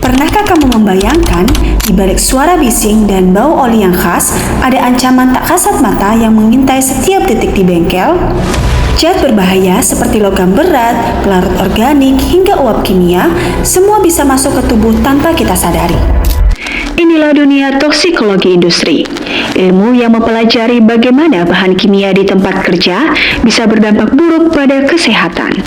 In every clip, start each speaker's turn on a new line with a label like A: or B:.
A: Pernahkah kamu membayangkan, di balik suara bising dan bau oli yang khas, ada ancaman tak kasat mata yang mengintai setiap detik di bengkel? Zat berbahaya seperti logam berat, pelarut organik, hingga uap kimia, semua bisa masuk ke tubuh tanpa kita sadari. Inilah dunia toksikologi industri, ilmu yang mempelajari bagaimana bahan kimia di tempat kerja bisa berdampak buruk pada kesehatan.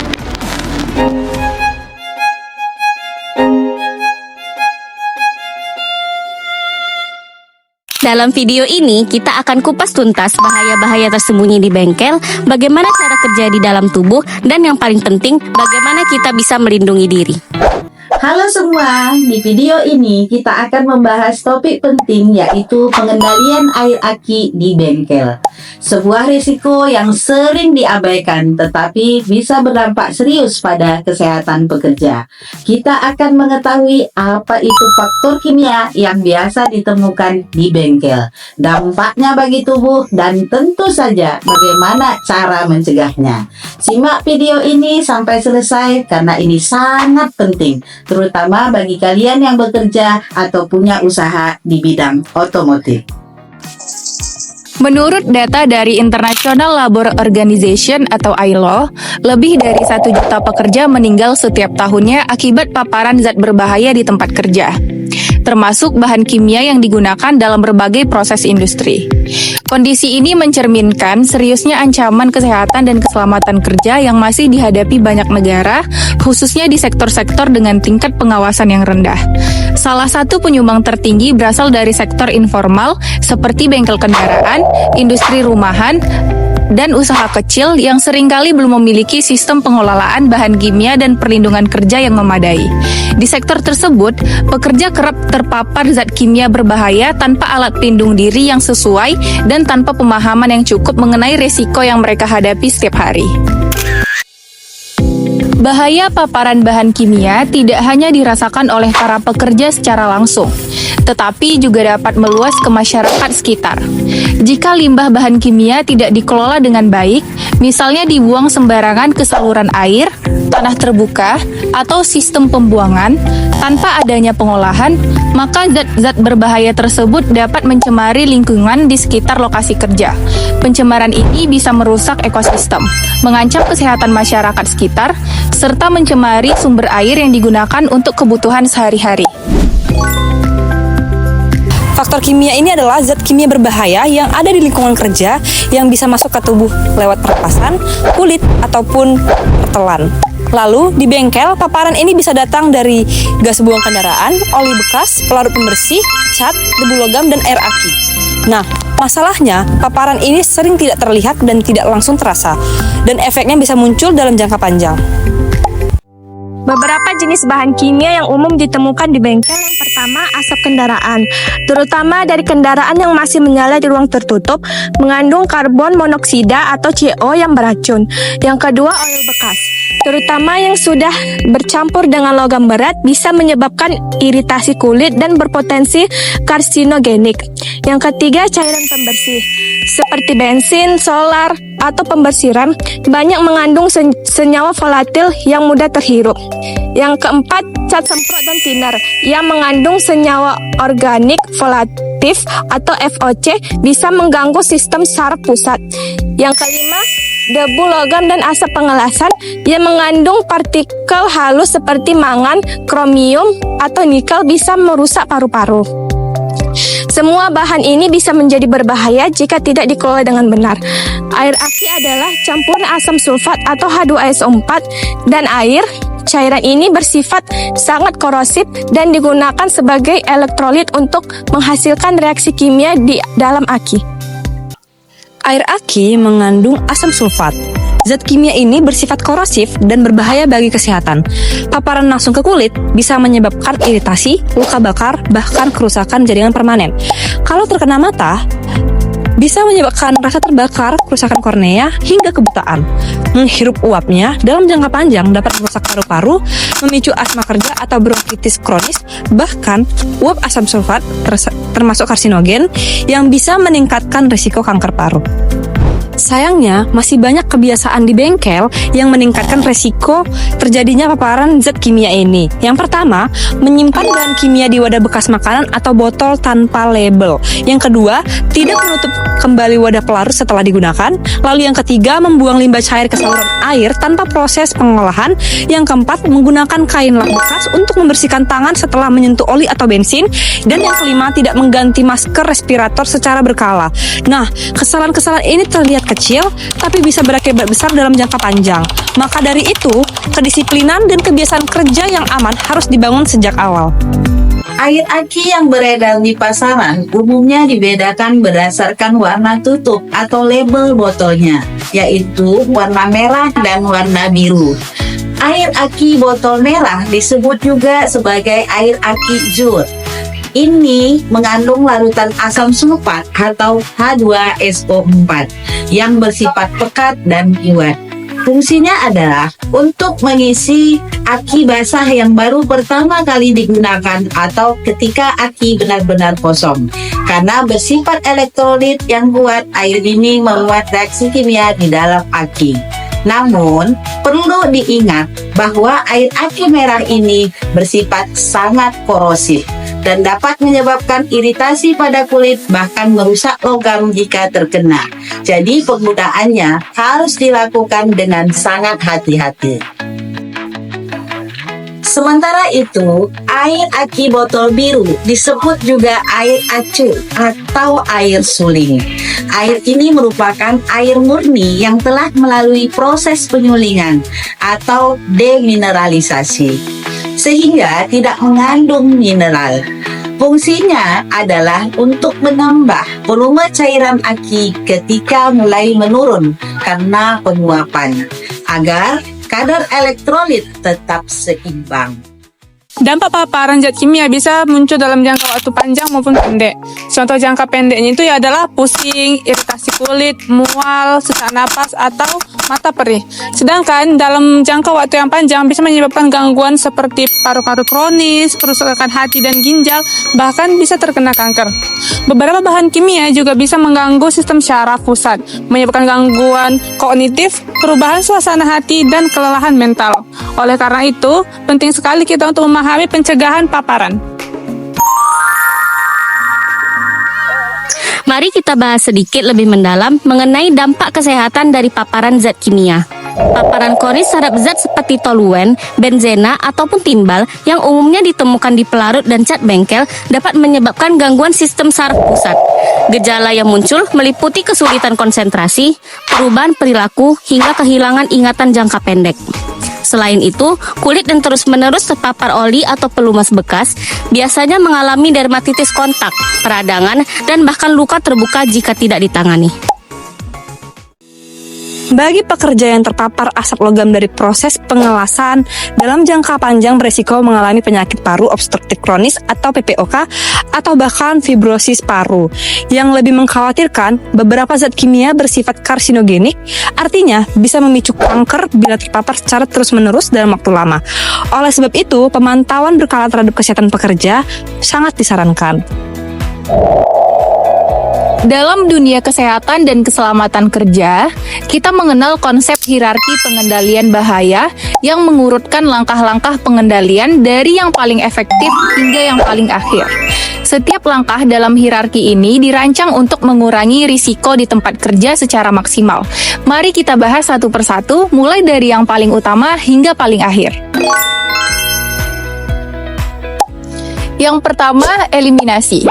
B: Dalam video ini, kita akan kupas tuntas bahaya-bahaya tersembunyi di bengkel, bagaimana cara kerja di dalam tubuh, dan yang paling penting, bagaimana kita bisa melindungi diri.
C: Halo semua, di video ini kita akan membahas topik penting yaitu pengendalian air aki di bengkel. Sebuah risiko yang sering diabaikan tetapi bisa berdampak serius pada kesehatan pekerja. Kita akan mengetahui apa itu faktor kimia yang biasa ditemukan di bengkel, dampaknya bagi tubuh, dan tentu saja bagaimana cara mencegahnya. Simak video ini sampai selesai karena ini sangat penting, terutama bagi kalian yang bekerja atau punya usaha di bidang otomotif.
D: Menurut data dari International Labour Organization atau ILO, lebih dari 1 juta pekerja meninggal setiap tahunnya akibat paparan zat berbahaya di tempat kerja, termasuk bahan kimia yang digunakan dalam berbagai proses industri. Kondisi ini mencerminkan seriusnya ancaman kesehatan dan keselamatan kerja yang masih dihadapi banyak negara, khususnya di sektor-sektor dengan tingkat pengawasan yang rendah. Salah satu penyumbang tertinggi berasal dari sektor informal seperti bengkel kendaraan, industri rumahan, dan usaha kecil yang seringkali belum memiliki sistem pengelolaan bahan kimia dan perlindungan kerja yang memadai. Di sektor tersebut, pekerja kerap terpapar zat kimia berbahaya tanpa alat pelindung diri yang sesuai dan tanpa pemahaman yang cukup mengenai risiko yang mereka hadapi setiap hari. Bahaya paparan bahan kimia tidak hanya dirasakan oleh para pekerja secara langsung, tetapi juga dapat meluas ke masyarakat sekitar. Jika limbah bahan kimia tidak dikelola dengan baik, misalnya dibuang sembarangan ke saluran air, tanah terbuka, atau sistem pembuangan, tanpa adanya pengolahan, maka zat-zat berbahaya tersebut dapat mencemari lingkungan di sekitar lokasi kerja. Pencemaran ini bisa merusak ekosistem, mengancam kesehatan masyarakat sekitar, serta mencemari sumber air yang digunakan untuk kebutuhan sehari-hari.
E: Faktor kimia ini adalah zat kimia berbahaya yang ada di lingkungan kerja yang bisa masuk ke tubuh lewat pernapasan, kulit, ataupun pertelan. Lalu, di bengkel, paparan ini bisa datang dari gas buang kendaraan, oli bekas, pelarut pembersih, cat, debu logam, dan air aki. Nah, masalahnya, paparan ini sering tidak terlihat dan tidak langsung terasa, dan efeknya bisa muncul dalam jangka panjang.
F: Beberapa jenis bahan kimia yang umum ditemukan di bengkel. Yang pertama, asap kendaraan, terutama dari kendaraan yang masih menyala di ruang tertutup, mengandung karbon monoksida atau CO yang beracun. Yang kedua, oil bekas, terutama yang sudah bercampur dengan logam berat, bisa menyebabkan iritasi kulit dan berpotensi karsinogenik. Yang ketiga, cairan pembersih, seperti bensin, solar, atau pembersih rem, banyak mengandung senyawa volatil yang mudah terhirup. Yang keempat, cat semprot dan thinner yang mengandung senyawa organik volatif atau VOC, bisa mengganggu sistem saraf pusat. Yang kelima, debu logam dan asap pengelasan yang mengandung partikel halus seperti mangan, kromium, atau nikel, bisa merusak paru-paru. Semua bahan ini bisa menjadi berbahaya jika tidak dikelola dengan benar. Air aki adalah campuran asam sulfat atau H2SO4 dan air. Cairan ini bersifat sangat korosif dan digunakan sebagai elektrolit untuk menghasilkan reaksi kimia di dalam aki.
E: Air aki mengandung asam sulfat. Zat kimia ini bersifat korosif dan berbahaya bagi kesehatan. Paparan langsung ke kulit bisa menyebabkan iritasi, luka bakar, bahkan kerusakan jaringan permanen. Kalau terkena mata, bisa menyebabkan rasa terbakar, kerusakan kornea, hingga kebutaan. Menghirup uapnya dalam jangka panjang dapat merusak paru-paru, memicu asma kerja atau bronkitis kronis, bahkan uap asam sulfat termasuk karsinogen yang bisa meningkatkan risiko kanker paru. Sayangnya, masih banyak kebiasaan di bengkel yang meningkatkan resiko terjadinya paparan zat kimia ini. Yang pertama, menyimpan bahan kimia di wadah bekas makanan atau botol tanpa label. Yang kedua, tidak menutup kembali wadah pelarut setelah digunakan. Lalu yang ketiga, membuang limbah cair ke saluran air tanpa proses pengolahan. Yang keempat, menggunakan kain lap bekas untuk membersihkan tangan setelah menyentuh oli atau bensin. Dan yang kelima, tidak mengganti masker respirator secara berkala. Nah, kesalahan-kesalahan ini terlihat kecil, tapi bisa berakibat besar dalam jangka panjang. Maka dari itu, kedisiplinan dan kebiasaan kerja yang aman harus dibangun sejak awal.
C: Air aki yang beredar di pasaran umumnya dibedakan berdasarkan warna tutup atau label botolnya, yaitu warna merah dan warna biru. Air aki botol merah disebut juga sebagai air aki jur. Ini mengandung larutan asam sulfat atau H2SO4 yang bersifat pekat dan kuat. Fungsinya adalah untuk mengisi aki basah yang baru pertama kali digunakan atau ketika aki benar-benar kosong. Karena bersifat elektrolit yang kuat, air ini membuat reaksi kimia di dalam aki. Namun, perlu diingat bahwa air aki merah ini bersifat sangat korosif dan dapat menyebabkan iritasi pada kulit, bahkan merusak logam jika terkena. Jadi penggunaannya harus dilakukan dengan sangat hati-hati. Sementara itu, air aki botol biru disebut juga air acu atau air suling. Air ini merupakan air murni yang telah melalui proses penyulingan atau demineralisasi, sehingga tidak mengandung mineral. Fungsinya adalah untuk menambah volume cairan aki ketika mulai menurun karena penguapan, agar kadar elektrolit tetap seimbang.
D: Dampak paparan zat kimia bisa muncul dalam jangka waktu panjang maupun pendek. Contoh jangka pendeknya itu adalah pusing, iritasi kulit, mual, sesak napas, atau mata perih. Sedangkan dalam jangka waktu yang panjang bisa menyebabkan gangguan seperti paru-paru kronis, kerusakan hati dan ginjal, bahkan bisa terkena kanker. Beberapa bahan kimia juga bisa mengganggu sistem syaraf pusat, menyebabkan gangguan kognitif, perubahan suasana hati, dan kelelahan mental. Oleh karena itu, penting sekali kita untuk memahami pencegahan paparan.
B: Mari kita bahas sedikit lebih mendalam mengenai dampak kesehatan dari paparan zat kimia. Paparan kronis terhadap zat seperti toluen, benzena, ataupun timbal yang umumnya ditemukan di pelarut dan cat bengkel dapat menyebabkan gangguan sistem saraf pusat. Gejala yang muncul meliputi kesulitan konsentrasi, perubahan perilaku, hingga kehilangan ingatan jangka pendek. Selain itu, kulit yang terus-menerus terpapar oli atau pelumas bekas biasanya mengalami dermatitis kontak, peradangan, dan bahkan luka terbuka jika tidak ditangani.
E: Bagi pekerja yang terpapar asap logam dari proses pengelasan, dalam jangka panjang beresiko mengalami penyakit paru obstruktif kronis atau PPOK atau bahkan fibrosis paru. Yang lebih mengkhawatirkan, beberapa zat kimia bersifat karsinogenik, artinya bisa memicu kanker bila terpapar secara terus-menerus dalam waktu lama. Oleh sebab itu, pemantauan berkala terhadap kesehatan pekerja sangat disarankan.
D: Dalam dunia kesehatan dan keselamatan kerja, kita mengenal konsep hierarki pengendalian bahaya yang mengurutkan langkah-langkah pengendalian dari yang paling efektif hingga yang paling akhir. Setiap langkah dalam hierarki ini dirancang untuk mengurangi risiko di tempat kerja secara maksimal. Mari kita bahas satu persatu, mulai dari yang paling utama hingga paling akhir. Yang pertama, eliminasi.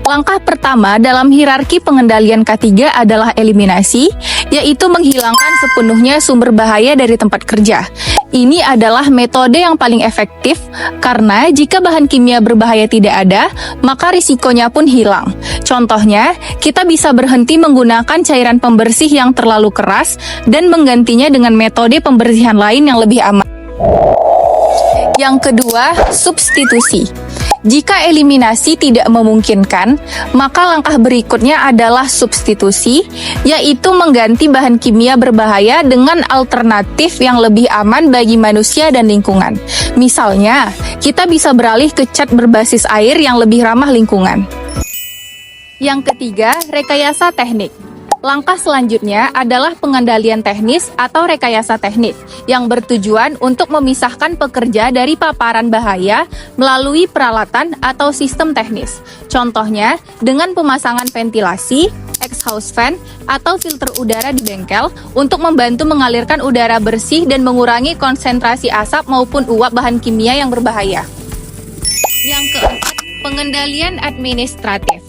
D: Langkah pertama dalam hierarki pengendalian K3 adalah eliminasi, yaitu menghilangkan sepenuhnya sumber bahaya dari tempat kerja. Ini adalah metode yang paling efektif karena jika bahan kimia berbahaya tidak ada, maka risikonya pun hilang. Contohnya, kita bisa berhenti menggunakan cairan pembersih yang terlalu keras dan menggantinya dengan metode pembersihan lain yang lebih aman. Yang kedua, substitusi. Jika eliminasi tidak memungkinkan, maka langkah berikutnya adalah substitusi, yaitu mengganti bahan kimia berbahaya dengan alternatif yang lebih aman bagi manusia dan lingkungan. Misalnya, kita bisa beralih ke cat berbasis air yang lebih ramah lingkungan. Yang ketiga, rekayasa teknik. Langkah selanjutnya adalah pengendalian teknis atau rekayasa teknis yang bertujuan untuk memisahkan pekerja dari paparan bahaya melalui peralatan atau sistem teknis. Contohnya, dengan pemasangan ventilasi, exhaust fan, atau filter udara di bengkel untuk membantu mengalirkan udara bersih dan mengurangi konsentrasi asap maupun uap bahan kimia yang berbahaya. Yang keempat, pengendalian administratif.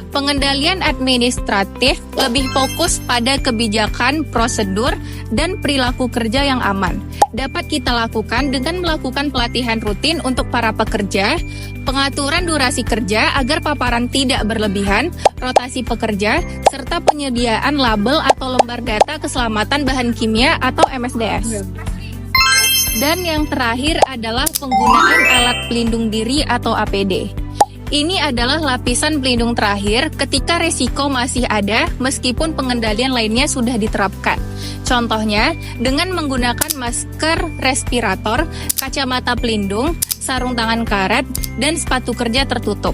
D: Pengendalian administratif lebih fokus pada kebijakan, prosedur, dan perilaku kerja yang aman. Dapat kita lakukan dengan melakukan pelatihan rutin untuk para pekerja, pengaturan durasi kerja agar paparan tidak berlebihan, rotasi pekerja, serta penyediaan label atau lembar data keselamatan bahan kimia atau MSDS. Dan yang terakhir adalah penggunaan alat pelindung diri atau APD. Ini adalah lapisan pelindung terakhir ketika resiko masih ada meskipun pengendalian lainnya sudah diterapkan. Contohnya, dengan menggunakan masker respirator, kacamata pelindung, sarung tangan karet, dan sepatu kerja tertutup.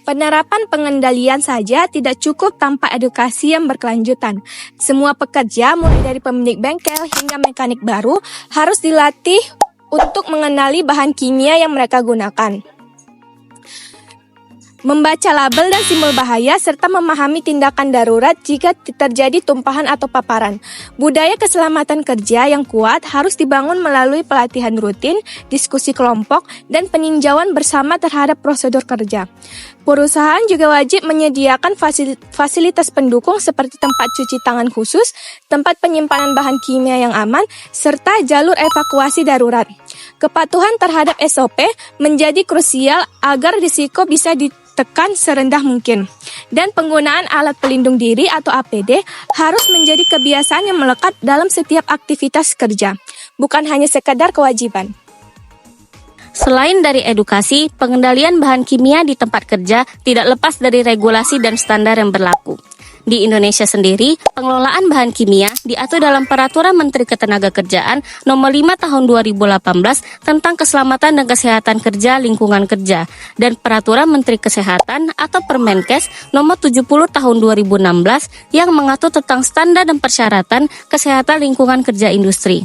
F: Penerapan pengendalian saja tidak cukup tanpa edukasi yang berkelanjutan. Semua pekerja, mulai dari pemilik bengkel hingga mekanik baru, harus dilatih untuk mengenali bahan kimia yang mereka gunakan, membaca label dan simbol bahaya, serta memahami tindakan darurat jika terjadi tumpahan atau paparan. Budaya keselamatan kerja yang kuat harus dibangun melalui pelatihan rutin, diskusi kelompok, dan peninjauan bersama terhadap prosedur kerja. Perusahaan juga wajib menyediakan fasilitas pendukung seperti tempat cuci tangan khusus, tempat penyimpanan bahan kimia yang aman, serta jalur evakuasi darurat. Kepatuhan terhadap SOP menjadi krusial agar risiko bisa ditekan serendah mungkin. Dan penggunaan alat pelindung diri atau APD harus menjadi kebiasaan yang melekat dalam setiap aktivitas kerja, bukan hanya sekadar kewajiban.
B: Selain dari edukasi, pengendalian bahan kimia di tempat kerja tidak lepas dari regulasi dan standar yang berlaku. Di Indonesia sendiri, pengelolaan bahan kimia diatur dalam Peraturan Menteri Ketenagakerjaan Nomor 5 Tahun 2018 tentang Keselamatan dan Kesehatan Kerja Lingkungan Kerja dan Peraturan Menteri Kesehatan atau Permenkes Nomor 70 Tahun 2016 yang mengatur tentang standar dan persyaratan kesehatan lingkungan kerja industri.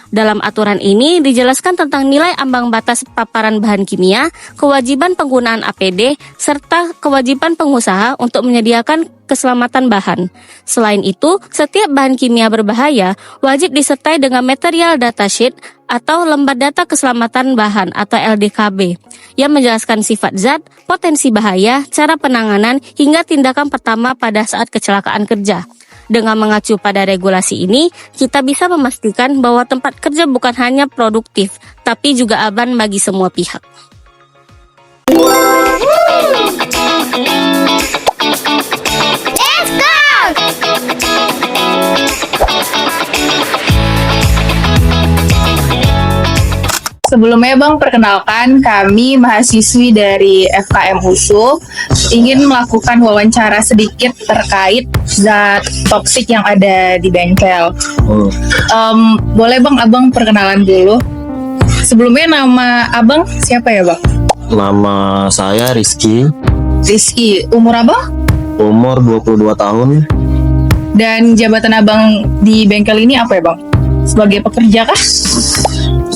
B: Dalam aturan ini dijelaskan tentang nilai ambang batas paparan bahan kimia, kewajiban penggunaan APD, serta kewajiban pengusaha untuk menyediakan keselamatan bahan. Selain itu, setiap bahan kimia berbahaya wajib disertai dengan material datasheet atau lembar data keselamatan bahan atau LDKB yang menjelaskan sifat zat, potensi bahaya, cara penanganan, hingga tindakan pertama pada saat kecelakaan kerja. Dengan mengacu pada regulasi ini, kita bisa memastikan bahwa tempat kerja bukan hanya produktif, tapi juga aman bagi semua pihak.
G: Let's go!
D: Sebelumnya Bang, perkenalkan kami mahasiswi dari FKM USU ingin melakukan wawancara sedikit terkait zat toksik yang ada di bengkel. Boleh Bang, Abang perkenalan dulu. Sebelumnya nama Abang siapa ya Bang?
H: Nama saya Rizky,
D: Rizky, umur Abang?
H: umur 22 tahun.
D: Dan jabatan Abang di bengkel ini apa ya Bang? Sebagai pekerja kah?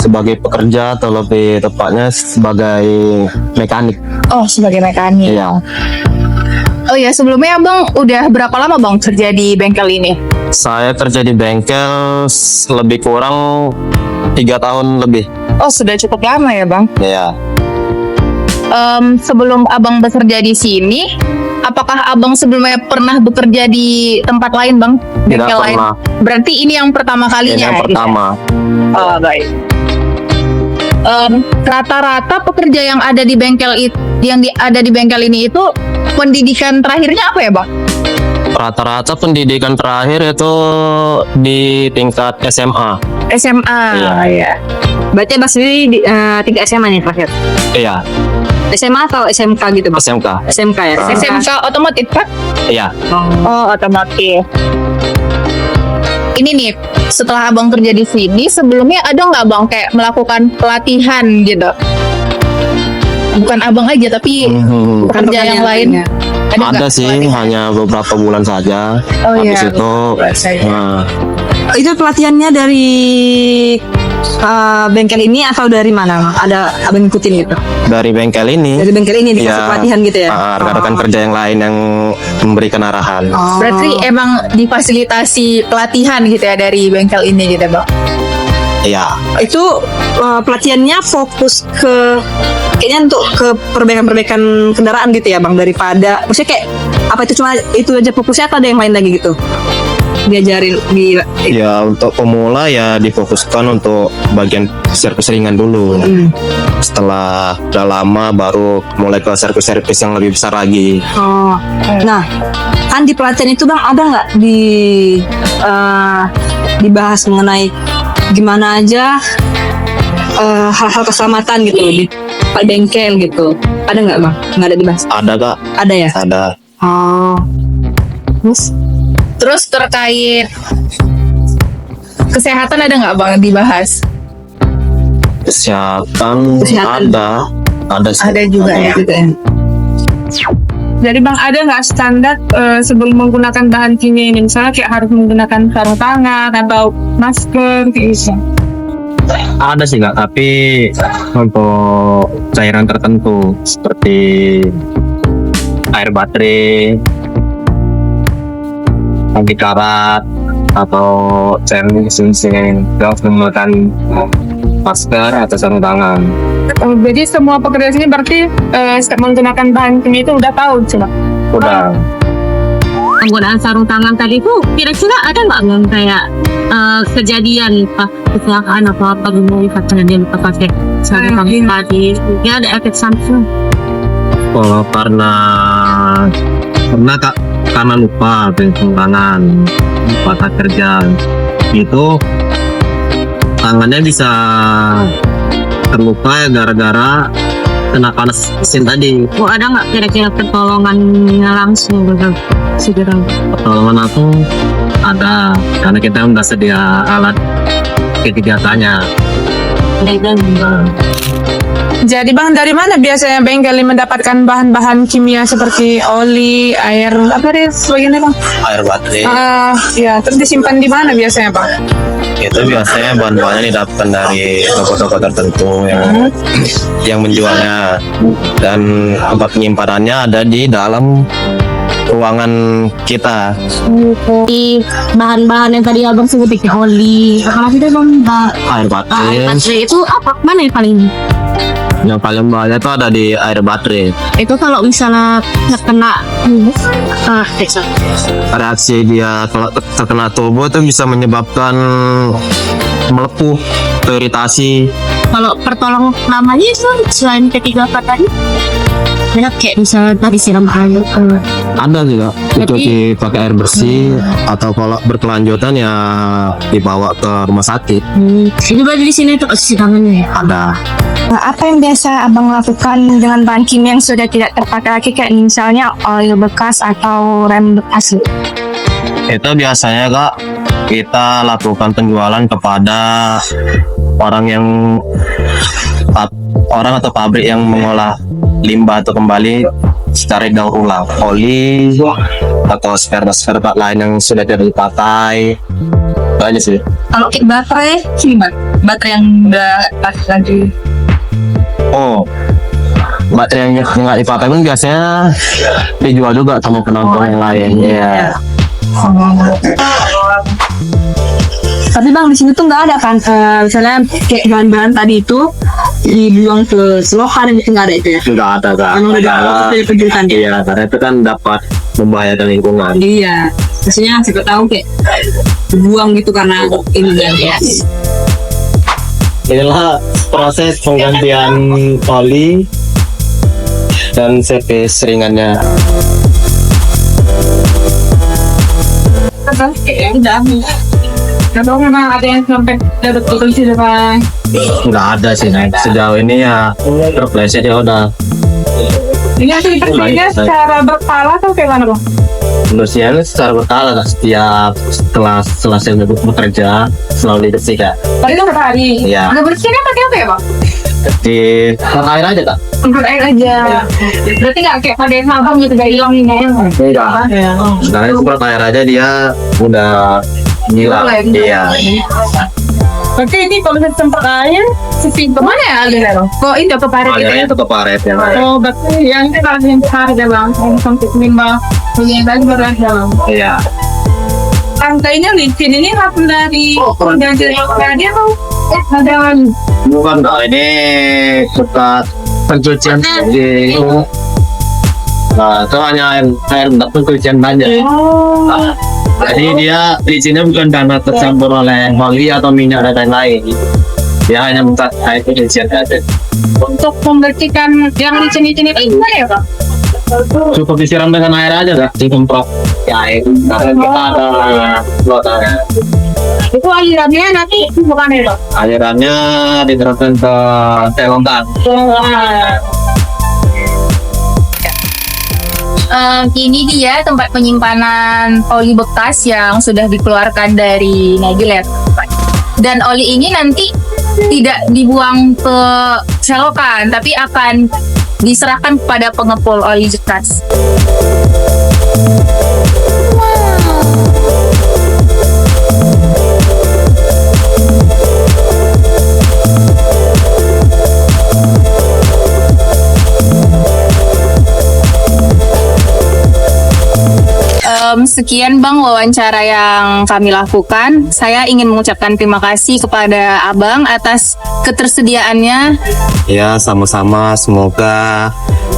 H: Sebagai pekerja atau lebih tepatnya sebagai mekanik.
D: Oh, sebagai mekanik.
H: Iya.
D: Oh ya, sebelumnya Abang udah berapa lama Bang kerja di bengkel ini?
H: Saya kerja di bengkel lebih kurang 3 tahun lebih.
D: Oh, sudah cukup lama ya Bang?
H: Iya.
D: Sebelum Abang bekerja di sini, apakah Abang sebelumnya pernah bekerja di tempat lain Bang?
H: Tidak
D: Bengkel lain?
H: pernah.
D: Berarti ini yang pertama kalinya?
H: Ini yang pertama.
D: Oh, baik. Rata-rata pekerja yang ada di bengkel ada di bengkel ini itu pendidikan terakhirnya apa ya Bang?
H: Rata-rata pendidikan terakhir itu di tingkat SMA.
D: SMA.
H: Iya.
E: Berarti Abang sendiri 3 SMA nih terakhir.
H: Iya.
E: SMA atau SMK gitu Bang?
H: SMK.
E: SMK ya?
D: SMK otomotif kan?
H: Iya.
D: Oh, otomotif. Ini nih, setelah Abang kerja di sini, sebelumnya ada nggak Bang kayak melakukan pelatihan gitu? Bukan Abang aja, tapi pekerja yang lain.
H: Ada sih, hanya beberapa bulan saja.
D: Oh,
H: Habis
D: iya.
H: itu, nah,
E: Itu pelatihannya dari bengkel ini atau dari mana? Ada abang ngikutin gitu?
H: dari bengkel ini.
E: Dari bengkel ini dikasih
H: Iya.
E: pelatihan gitu ya?
H: Rekan-rekan kerja yang lain yang memberikan arahan.
D: Berarti emang difasilitasi pelatihan gitu ya dari bengkel ini gitu Bang?
H: Iya.
E: Itu pelatihannya fokus ke kayaknya untuk ke perbaikan-perbaikan kendaraan gitu ya bang, daripada maksudnya kayak apa itu cuma itu aja fokusnya atau ada yang lain lagi gitu diajarin di
H: Ya untuk pemula ya difokuskan untuk bagian servis ringan dulu. Setelah udah lama baru mulai ke servis-servis yang lebih besar lagi.
E: Oh, nah kan di pelatihan itu bang ada nggak dibahas mengenai gimana aja hal-hal keselamatan gitu di bengkel gitu, ada nggak bang? Nggak ada dibahas?
H: Ada Kak?
E: Ada ya?
H: Ada.
E: Oh,
D: Terus terkait kesehatan ada nggak Bang dibahas?
H: Kesehatan. Ada sih.
D: Ada juga ya.
E: gitu ya.
F: Jadi Bang, ada nggak standar sebelum menggunakan bahan kimia ini? Misalnya kayak harus menggunakan sarung tangan atau masker kayak gitu.
H: Ada sih Kak, tapi untuk cairan tertentu seperti air baterai, tangki karat, atau cairan mesin-mesin harus menggunakan masker atau sarung tangan.
F: Jadi semua pekerja sini berarti menggunakan bahan kimia itu udah tahu coba.
H: Udah.
B: Penggunaan sarung tangan tadi itu kira-kira ada nggak Bang kayak kejadian kecelakaan atau apa gitu karena dia lupa pakai sarung tangan tadi? Ya ada efek samping.
H: Kalau karena Kak, karena lupa sarung tangan, lupa saat kerja, itu tangannya bisa terluka ya gara-gara kena panas mesin tadi.
B: Oh, ada nggak kira-kira pertolongannya langsung gitu? Segera.
H: Pertolongan aku ada, karena kita udah sedia alat ketiganya.
F: Jadi Bang, dari mana biasanya bengkel ini mendapatkan bahan-bahan kimia seperti oli, air, apa deh sebagainya Bang?
H: Air baterai
F: Ya, terus disimpan di mana biasanya Bang?
H: itu biasanya bahan-bahannya didapatkan dari toko-toko tertentu yang menjualnya, dan tempat penyimpanannya ada di dalam ruangan kita.
B: Di bahan-bahan yang tadi abang sebut oli, apa lagi deh Bang?
H: Air baterai
B: Baterai itu apa? Mana yang paling?
H: yang paling banyak itu ada di air baterai.
B: Itu kalau misalnya terkena
H: Reaksi dia kalau terkena tubuh itu bisa menyebabkan melepuh atau iritasi.
B: kalau pertolongan namanya itu selain ketiga kata tadi ada kayak misalnya tadi siram air
H: Ada juga itu
B: Jadi-
H: dipakai air bersih, atau kalau berkelanjutan ya dibawa ke rumah sakit.
B: itu berarti di sini tuh cuci tangannya ya.
H: Ada.
F: Nah, apa yang biasa Abang lakukan dengan bahan kimia yang sudah tidak terpakai lagi, kayak misalnya oil bekas atau rem bekas?
H: Itu biasanya Kak, kita lakukan penjualan kepada orang atau pabrik yang mengolah limbah atau kembali secara daur ulang oli atau spare part lain yang sudah tidak dipakai. Banyak sih.
D: Kalau baterai, sini Bang. Baterai yang udah lagi.
H: Oh, baterai yang nggak dipakai pun biasanya dijual juga sama penonton yang lain. Iya.
E: Tapi bang di sini tuh nggak ada kan misalnya kayak bahan-bahan tadi itu dibuang ke selokan gitu, nggak ada itu ya?
H: Nggak ada Kak.
E: Emang udah dari penjelasan.
H: Iya, karena itu kan dapat membahayakan lingkungan.
E: Iya, maksudnya siapa tahu kayak dibuang gitu karena ini ya.
H: Inilah proses penggantian oli dan servis ringannya.
F: Kalau memang ada yang sampai dapat polisi Bang.
H: Nggak ada sih, Nek. Sejauh ini ya terpleset ya udah.
F: Ini hasil bersihnya secara berkala atau kayak mana Bang?
H: Pembersihan secara berkala Kak. Setiap setelah selesai bekerja selalu dibersihkan.
F: Tadi itu hari.
H: Iya.
F: Nggak bersihnya pakai apa ya Bang?
H: Di tempat air aja tak?
D: Tempat air aja. Berarti nggak kayak pada sabang gitu, gak hilang ini ya?
H: Enggak. Sekarang tempat air aja dia udah hilang. Iya.
D: Oke, ini kalau tempat air, sisi kemana ya aliran? Kok ini ke parit gitu ya?
H: Airnya itu ke paret yang ada.
D: Oh, berarti yang ini kalau yang parit ya bang, yang sampai limbah punya tadi baru ada.
H: Iya.
D: Lantainya licin, ini hasil dari dari dia atau ada
H: Bukan kak, ini bekas pencucian di itu. Nah, itu hanya air untuk pencucian banyak. Nah, jadi dia di sini bukan karena tercampur oleh oli atau minyak dan lain-lain. Dia hanya minta air pencucian saja.
D: untuk membersihkan yang licin-licin itu gimana ya Pak?
H: Cukup disiram dengan air aja kak, disemprot ya air. Karena kita ada lotannya.
D: Itu alirannya nanti bukan ya Pak?
H: Alirannya diterapkan ke selokan.
D: Ini dia tempat penyimpanan oli bekas yang sudah dikeluarkan dari Nagilet. Dan oli ini nanti tidak dibuang ke selokan, tapi akan diserahkan kepada pengepul oli bekas. Sekian Bang wawancara yang kami lakukan. Saya ingin mengucapkan terima kasih kepada Abang atas ketersediaannya.
H: Ya, sama-sama. Semoga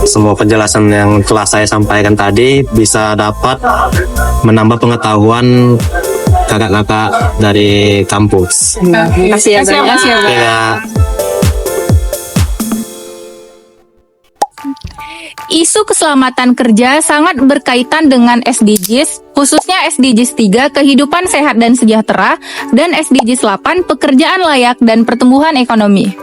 H: semua penjelasan yang telah saya sampaikan tadi bisa dapat menambah pengetahuan kakak-kakak dari kampus.
D: Terima kasih ya Bang.
H: Ya.
D: Isu keselamatan kerja sangat berkaitan dengan SDGs, khususnya SDGs 3, kehidupan sehat dan sejahtera, dan SDGs 8, pekerjaan layak dan pertumbuhan ekonomi.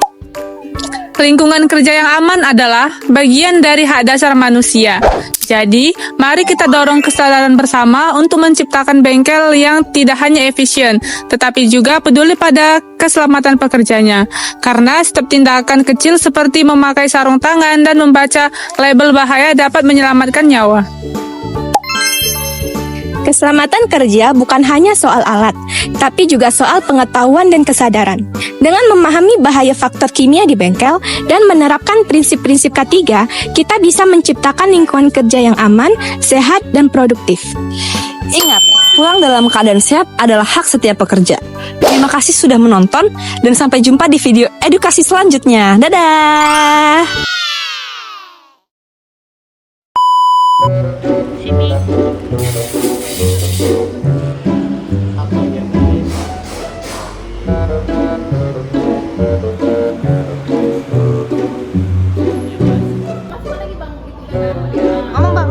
G: Lingkungan kerja yang aman adalah bagian dari hak dasar manusia. Jadi, mari kita dorong kesadaran bersama untuk menciptakan bengkel yang tidak hanya efisien, tetapi juga peduli pada keselamatan pekerjanya. Karena setiap tindakan kecil seperti memakai sarung tangan dan membaca label bahaya dapat menyelamatkan nyawa.
F: Keselamatan kerja bukan hanya soal alat, tapi juga soal pengetahuan dan kesadaran. Dengan memahami bahaya faktor kimia di bengkel dan menerapkan prinsip-prinsip K3, kita bisa menciptakan lingkungan kerja yang aman, sehat, dan produktif.
E: Ingat, pulang dalam keadaan sehat adalah hak setiap pekerja. Terima kasih sudah menonton, dan sampai jumpa di video edukasi selanjutnya. Dadah!
F: Ngomong bang.